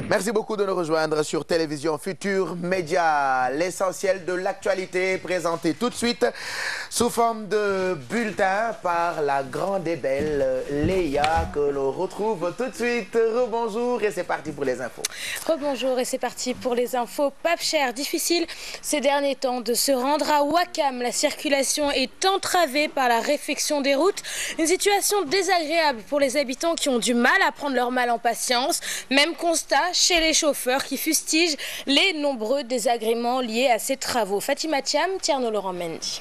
Merci beaucoup de nous rejoindre sur Télévision Futurs Médias. L'essentiel de l'actualité présenté tout de suite sous forme de bulletin par la grande et belle Léa que l'on retrouve tout de suite. Rebonjour et c'est parti pour les infos. Rebonjour et c'est parti pour les infos. Pape Cher, difficile ces derniers temps de se rendre à Ouakam. La circulation est entravée par la réfection des routes. Une situation désagréable pour les habitants qui ont du mal à prendre leur mal en patience. Même constat chez les chauffeurs qui fustigent les nombreux désagréments liés à ces travaux. Fatima Thiam, Tierno Laurent Mendy.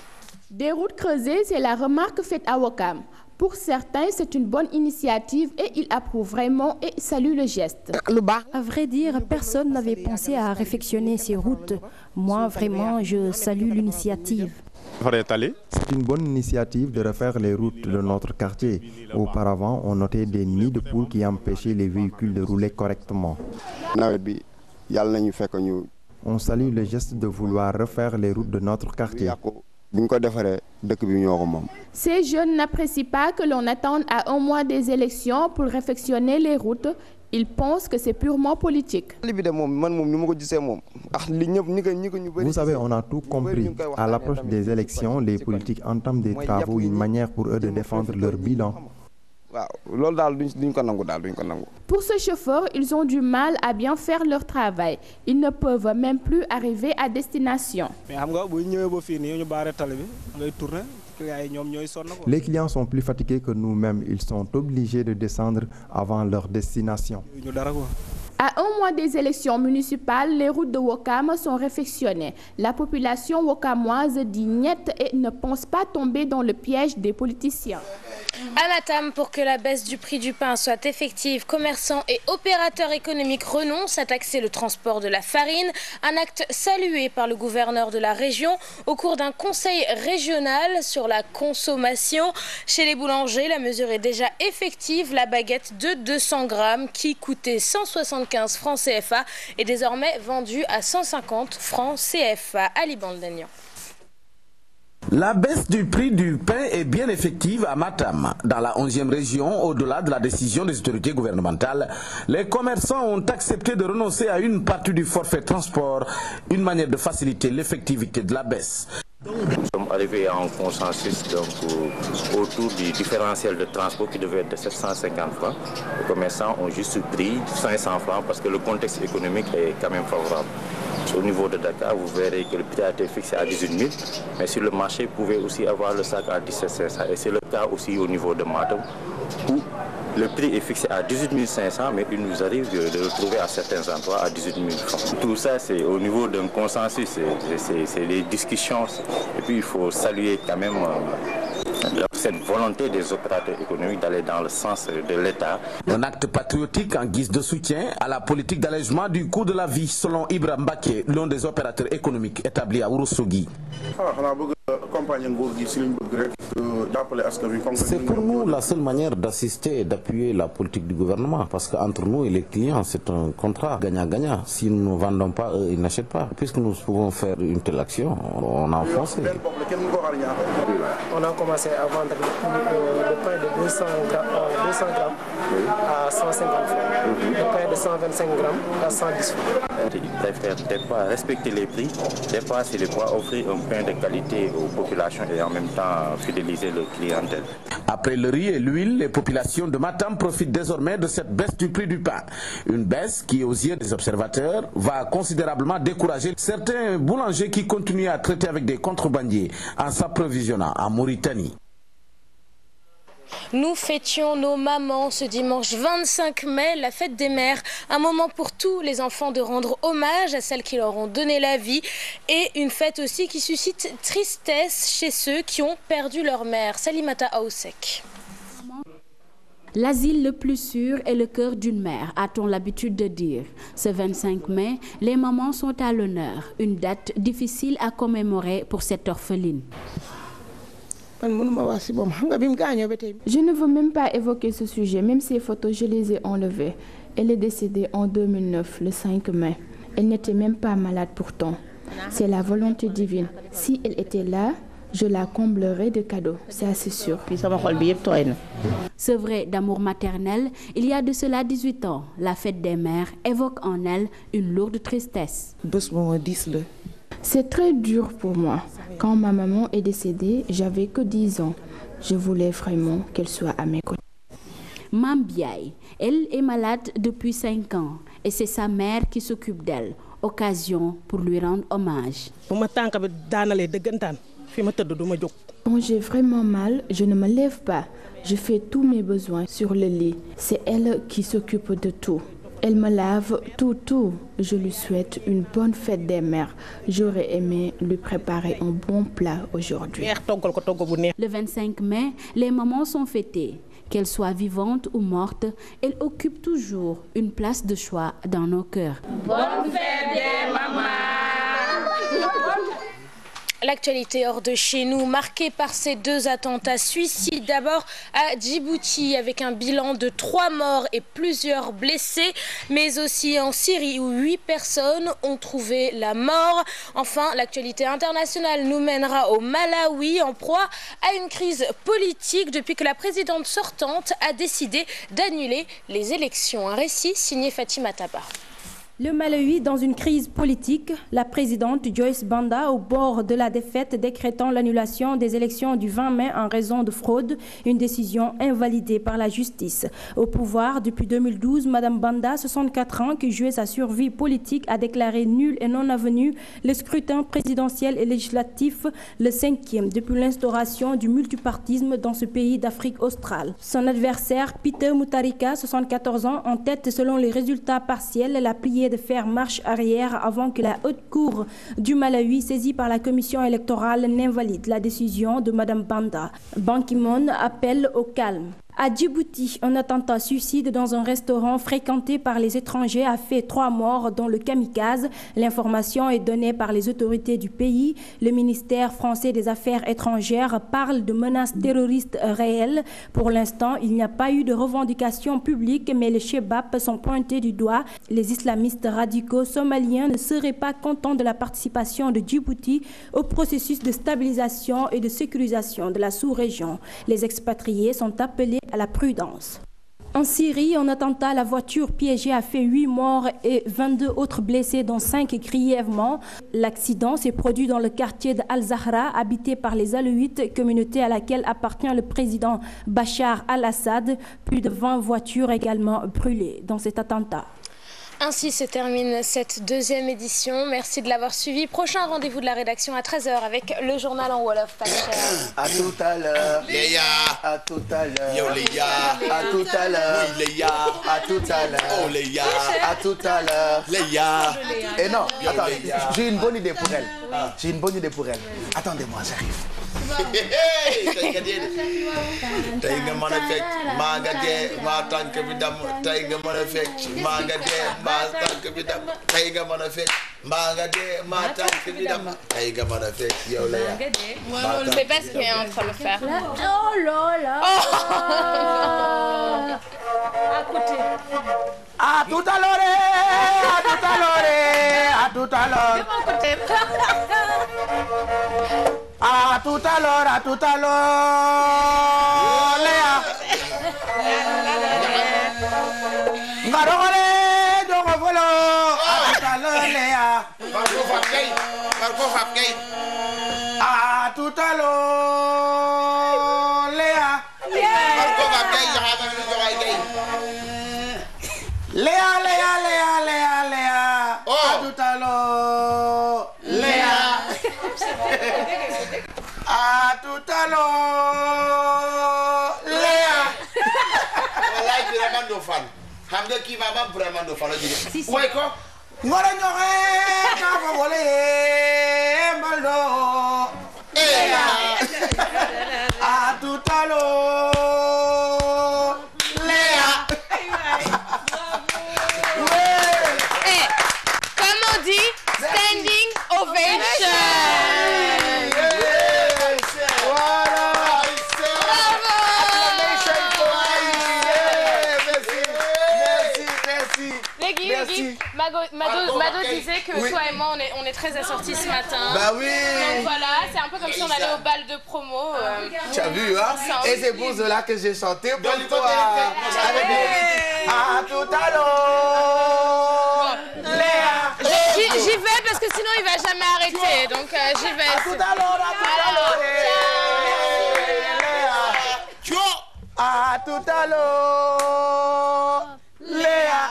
Des routes creusées, c'est la remarque faite à Ouakam. Pour certains, c'est une bonne initiative et ils approuvent vraiment et saluent le geste. À vrai dire, personne n'avait pensé à réfectionner ces routes. Moi, vraiment, je salue l'initiative. C'est une bonne initiative de refaire les routes de notre quartier. Auparavant, on notait des nids de poules qui empêchaient les véhicules de rouler correctement. On salue le geste de vouloir refaire les routes de notre quartier. Ces jeunes n'apprécient pas que l'on attende à un mois des élections pour réfectionner les routes. Ils pensent que c'est purement politique. Vous savez, on a tout compris. À l'approche des élections, les politiques entament des travaux, une manière pour eux de défendre leur bilan. Pour ce chauffeur, ils ont du mal à bien faire leur travail. Ils ne peuvent même plus arriver à destination. Les clients sont plus fatigués que nous-mêmes. Ils sont obligés de descendre avant leur destination. À un mois des élections municipales, les routes de Ouakam sont réfectionnées. La population ouakamoise dit niet et ne pense pas tomber dans le piège des politiciens. À Matam, pour que la baisse du prix du pain soit effective, commerçants et opérateurs économiques renoncent à taxer le transport de la farine. Un acte salué par le gouverneur de la région au cours d'un conseil régional sur la consommation. Chez les boulangers, la mesure est déjà effective. La baguette de 200 grammes qui coûtait 175 francs CFA est désormais vendue à 150 francs CFA. Ali Bandagnan. La baisse du prix du pain est bien effective à Matam. Dans la 11e région, au-delà de la décision des autorités gouvernementales, les commerçants ont accepté de renoncer à une partie du forfait transport, une manière de faciliter l'effectivité de la baisse. Nous sommes arrivés à un consensus autour du différentiel de transport qui devait être de 750 francs. Les commerçants ont juste pris 500 francs parce que le contexte économique est quand même favorable. Au niveau de Dakar, vous verrez que le prix a été fixé à 18 000, mais sur le marché, vous pouvez aussi avoir le sac à 17 500. Et c'est le cas aussi au niveau de Matam, où le prix est fixé à 18 500, mais il nous arrive de le retrouver à certains endroits à 18 000 francs. Tout ça, c'est au niveau d'un consensus, c'est des discussions. Et puis, il faut saluer quand même cette volonté des opérateurs économiques d'aller dans le sens de l'État. Un acte patriotique en guise de soutien à la politique d'allègement du coût de la vie, selon Ibrahim Baké, l'un des opérateurs économiques établis à Ourossogui. C'est pour nous la seule manière d'assister et d'appuyer la politique du gouvernement, parce qu'entre nous et les clients, c'est un contrat gagnant-gagnant. Si nous ne vendons pas, eux, ils n'achètent pas. Puisque nous pouvons faire une telle action, on a enfoncé. On a commencé à vendre le pain de 200 grammes à 150 francs, le pain de 125 grammes à 110 francs. Ils préfèrent des fois respecter les prix, des fois c'est de pouvoir offrir un pain de qualité aux populations et en même temps fidéliser le clientèle. Après le riz et l'huile, les populations de Matam profitent désormais de cette baisse du prix du pain. Une baisse qui, aux yeux des observateurs, va considérablement décourager certains boulangers qui continuent à traiter avec des contrebandiers en s'approvisionnant en Mauritanie. Nous fêtions nos mamans ce dimanche 25 mai, la fête des mères. Un moment pour tous les enfants de rendre hommage à celles qui leur ont donné la vie. Et une fête aussi qui suscite tristesse chez ceux qui ont perdu leur mère. Salimata Aoussek. L'asile le plus sûr est le cœur d'une mère, a-t-on l'habitude de dire. Ce 25 mai, les mamans sont à l'honneur. Une date difficile à commémorer pour cette orpheline. Je ne veux même pas évoquer ce sujet, même ces photos, je les ai enlevées. Elle est décédée en 2009, le 5 mai. Elle n'était même pas malade pourtant. C'est la volonté divine. Si elle était là, je la comblerai de cadeaux, ça c'est sûr. C'est vrai d'amour maternel, il y a de cela 18 ans, la fête des mères évoque en elle une lourde tristesse. C'est très dur pour moi. Quand ma maman est décédée, j'avais que 10 ans. Je voulais vraiment qu'elle soit à mes côtés. Mam Biaye, elle est malade depuis 5 ans et c'est sa mère qui s'occupe d'elle. Occasion pour lui rendre hommage. Quand j'ai vraiment mal, je ne me lève pas. Je fais tous mes besoins sur le lit. C'est elle qui s'occupe de tout. Elle me lave tout. Je lui souhaite une bonne fête des mères. J'aurais aimé lui préparer un bon plat aujourd'hui. Le 25 mai, les mamans sont fêtées. Qu'elles soient vivantes ou mortes, elles occupent toujours une place de choix dans nos cœurs. Bonne fête des mamans! L'actualité hors de chez nous, marquée par ces 2 attentats suicides. D'abord à Djibouti, avec un bilan de 3 morts et plusieurs blessés, mais aussi en Syrie, où 8 personnes ont trouvé la mort. Enfin, l'actualité internationale nous mènera au Malawi, en proie à une crise politique, depuis que la présidente sortante a décidé d'annuler les élections. Un récit signé Fatima Tabar. Le Malawi dans une crise politique, la présidente Joyce Banda au bord de la défaite décrétant l'annulation des élections du 20 mai en raison de fraude, une décision invalidée par la justice. Au pouvoir depuis 2012, Madame Banda, 64 ans, qui jouait sa survie politique, a déclaré nul et non avenu le scrutin présidentiel et législatif, le 5e depuis l'instauration du multipartisme dans ce pays d'Afrique australe. Son adversaire, Peter Mutharika, 74 ans, en tête selon les résultats partiels, l'a prié de faire marche arrière avant que la haute cour du Malawi, saisie par la commission électorale, n'invalide la décision de Mme Banda. Ban Ki-moon appelle au calme. À Djibouti, un attentat suicide dans un restaurant fréquenté par les étrangers a fait 3 morts, dont le kamikaze. L'information est donnée par les autorités du pays. Le ministère français des Affaires étrangères parle de menaces terroristes réelles. Pour l'instant, il n'y a pas eu de revendications publiques, mais les Chebab sont pointés du doigt. Les islamistes radicaux somaliens ne seraient pas contents de la participation de Djibouti au processus de stabilisation et de sécurisation de la sous-région. Les expatriés sont appelés à la prudence. En Syrie, un attentat à la voiture piégée a fait 8 morts et 22 autres blessés, dont 5 grièvement. L'accident s'est produit dans le quartier d'Al-Zahra, habité par les Alaouites, communauté à laquelle appartient le président Bachar al-Assad. Plus de 20 voitures également brûlées dans cet attentat. Ainsi se termine cette 2e édition. Merci de l'avoir suivi. Prochain rendez-vous de la rédaction à 13h avec le journal en Wolof. À tout à l'heure. Léa. À tout à l'heure. Yo Léa. À tout à l'heure. Oui Léa. À tout à l'heure. Oh Léa. À tout à l'heure. Léa. Et non, attends, j'ai une bonne idée pour elle. J'ai une bonne idée pour elle. Attendez-moi, j'arrive. tey nga mën a fecc maa nga dee maa tànk bi dam tey nga mën a fecc maa nga dee maa tànk bi dam tey nga mën a fecc maa nga dee maa tànk bi dam tey nga mën a fecc yow la yaa. C'est pas ce qu'il est en train de faire. Oh là là. À côté. À tout à l'heure. À tout à l'heure. À tout à l'heure. À tout à l'heure, à tout à l'heure, Léa. Ngarole, dongolo, à tout à l'heure, Léa. À tout à l'heure, Léa. Léa, Léa, Léa, Léa, Léa. À tout à l'heure, Léa. À tout à l'heure, Léa. Wallaay vraiment do fan. Xam nga kii maanaam vraiment do fan la jóge. Way ko. Ngora ñoxe ka fa wole mbaldo. Léa. À tout à l'heure, Léa. Comme on dit, standing ovation. Guy, Mado disait que toi et moi, on est très assortis ce matin. Bah oui. Donc voilà, c'est un peu comme si on allait au bal de promo. Tu as vu, hein? Et c'est pour cela que j'ai chanté pour toi. À tout à l'heure, Léa. J'y vais parce que sinon il va jamais arrêter. Donc j'y vais. À tout à l'heure, à tout à l'heure, Léa.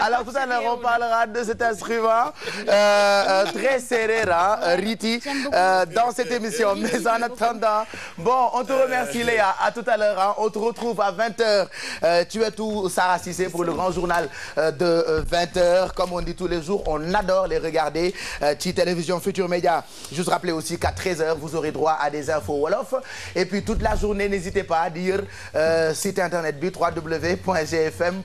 Alors tout à l'heure on parlera de cet instrument très serré, Riti, dans cette émission. Mais en attendant, bon, on te remercie Léa. À tout à l'heure, hein. On te retrouve à 20h. Tu es tout Sarah Cissé pour le grand journal de 20h. Comme on dit tous les jours, on adore les regarder. Télévision Futur Média. Juste rappeler aussi qu'à 13h, vous aurez droit à des infos Wolof. Et puis toute la journée, n'hésitez pas à dire site internet www.gfm.sn.